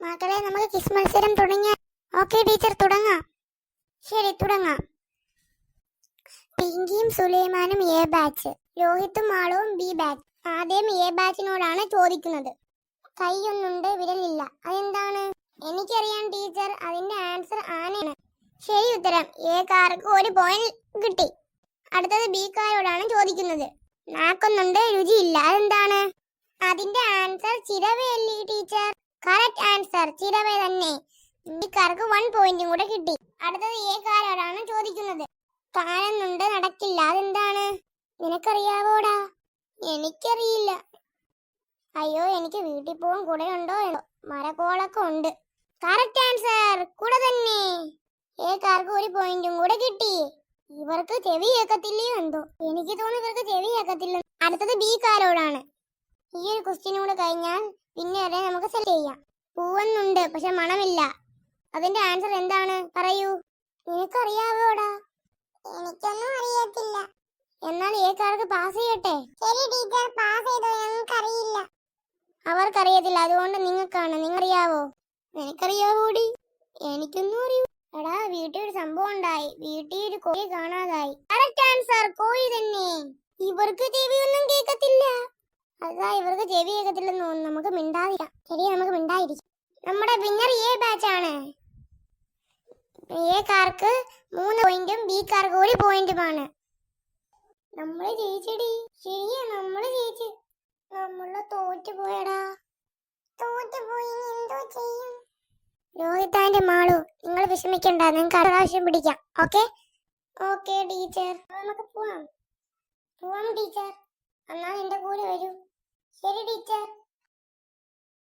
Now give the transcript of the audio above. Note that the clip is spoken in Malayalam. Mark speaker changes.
Speaker 1: മക്കളെ നമുക്ക് ക്വിസ് മത്സരം തുടങ്ങിയാൽ. ഓക്കെ ടീച്ചർ, തുടങ്ങാം. ശരി, തുടങ്ങാം. പിങ്കിയും സുലൈമാനും എ ബാച്ച്, രോഹിത്തും മാളവും ബി ബാച്ച്. ആദ്യം എ ബാച്ചിനോടാണ് ചോദിക്കുന്നത്. കൈയൊന്നുണ്ട്, വിരലില്ല, അതെന്താണ്? എനിക്കറിയാം ടീച്ചർ, അതിന്റെ ആൻസർ ആനയാണ്. ശരി ഉത്തരം. എ കാർക്ക് 1 പോയിന്റ് കിട്ടി. അടുത്തത് ബി കാരോടാണ് ചോദിക്കുന്നത്. നാക്കൊന്നുണ്ട്, രുചിയില്ല, അതെന്താണ്? അതിന്റെ ആൻസർ ചിരവയല്ലേ ടീച്ചർ? കറക്റ്റ് ആൻസർ, ചിരവ തന്നെ. ബി കാർക്ക് 1 പോയിന്റും കൂടെ കിട്ടി. അടുത്തത് എ കാരോടാണ് ചോദിക്കുന്നത്. കാണുന്നുണ്ട്, നടക്കില്ല, അതെന്താണ്? നിനക്കറിയാവോടാ? എനിക്കറിയില്ല. അയ്യോ, എനിക്ക് വീട്ടിൽ പോകാൻ കുടയുണ്ടോ? മരക്കോളൊക്കെ ഉണ്ട്. കറക്റ്റ് ആൻസർ, കുട തന്നെ. എ കാർക്ക് 1 പോയിന്റും കൂടെ കിട്ടി. ഇവർക്ക് ചെവി കേൾക്കത്തില്ലയോ എന്തോ? എനിക്ക് തോന്നുന്നു ഇവർക്ക് ചെവി കേൾക്കത്തില്ല. അടുത്തത് ബി കാരോടാണ്. ഈ ഒരു ക്വസ്റ്റ്യൻ കൂടെ കഴിഞ്ഞാൽ പിന്നെ വരെ നമുക്ക് സെലക്ട് ചെയ്യാം. പൂവെന്നുണ്ട്, പക്ഷെ മണമില്ല, അതിന്റെ ആൻസർ എന്താണ്? പറയൂ. നിനക്കറിയാവോടാ? എനിക്കൊന്നും അറിയത്തില്ല. എന്നാൽ എ കാർക്ക് പാസ് ചെയ്യട്ടെ? ശരി ടീച്ചർ, പാസ് ചെയ്തോ. ഞങ്ങൾക്കറിയില്ല. അവർക്കറിയത്തില്ല, അതുകൊണ്ട് നിങ്ങൾക്കാണ്. നിങ്ങറിയാവോ? നിനക്കറിയാവോടി? എനിക്കൊന്നും അറിയൂ. എടാ, വീട്ടിൽ ഒരു സംഭവം ഉണ്ടായി. വീട്ടിൽ ഒരു കോഴി കാണാതായി. കറക്റ്റ് ആൻസർ, കോഴി തന്നെ. ഇവർക്ക് ചെവിയൊന്നും കേൾക്കത്തില്ല. അതാ, ഇവർക്ക് ചെവി കേൾക്കത്തില്ലെന്ന് തോന്നുന്നു. നമുക്ക് മിണ്ടാതിരിക്കാം. ശരി, നമുക്ക് മിണ്ടായിരിക്കാം. നമ്മുടെ വിന്നർ എ ബാച്ച് ആണ്. എ കാർക്ക് 3 പോയിന്റും ബി കാർക്ക് 1 പോയിന്റുമാണ്. നമ്മള് ജയിച്ചടി. ശരിയാ, നമ്മള് ജയിച്ചു. നമ്മള് തോറ്റുപോയടാ. തോറ്റുപോയി, എന്തോ ചെയ്യും? രോഹിത്താന്റെ മാളു, നിങ്ങൾ വിഷമിക്കണ്ട. നിങ്ങൾക്ക് അടുത്ത പ്രാവശ്യം പിടിക്കാം. ഓക്കെ? Okay teacher. നമുക്ക് പോവാം. പോവാം ടീച്ചർ. എന്നാൽ എന്റെ കൂടെ വരൂ. ശരി ടീച്ചർ.